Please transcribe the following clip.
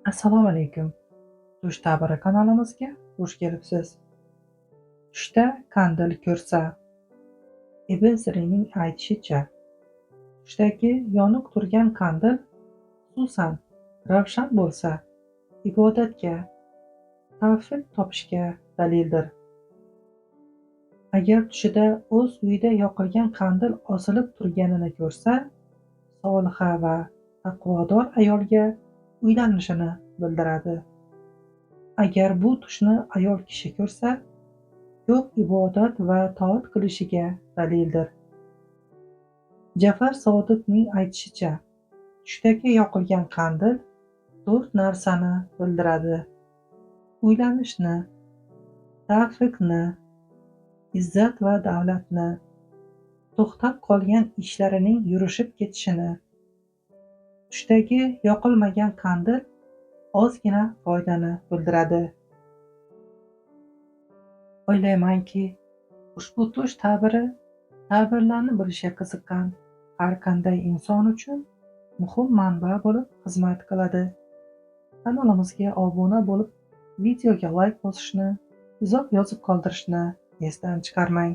Assalomu alaykum. Tush ta'biri kanalimizga xush kelibsiz. Tushda qandil ko'rsa. Ibn Siriyning aytishicha, tushdagi yoniq turgan qandil, xususan, ravshan bo'lsa, ibodatga, tavfiq topishga dalildir. Agar tushida o'z uyida yoqilgan qandil osilib turganini ko'rsa, soliha va taqvodor ayolga uylanishini bildiradi. Agar bu tushni ayol kishi ko'rsa, ko'p ibodat va toat qilishiga dalildir. Jafar Sodiqning aytishicha, tushdagi yoqilgan qandil 4 narsani bildiradi: uylanishni, tavfiqni, izzat va davlatni, to'xtab qolgan ishlarining yurishib ketishini. Tushdagi yoqilmagan qandil ozgina foydani bildiradi. O'ylaymanki, ushbu tush ta'birlarni bilishga qiziqqan har qanday inson uchun muhim manba bo'lib xizmat qiladi. Kanalimizga obuna bo'lib, videoga like bosishni, izoh yozib qoldirishni esdan chiqarmang.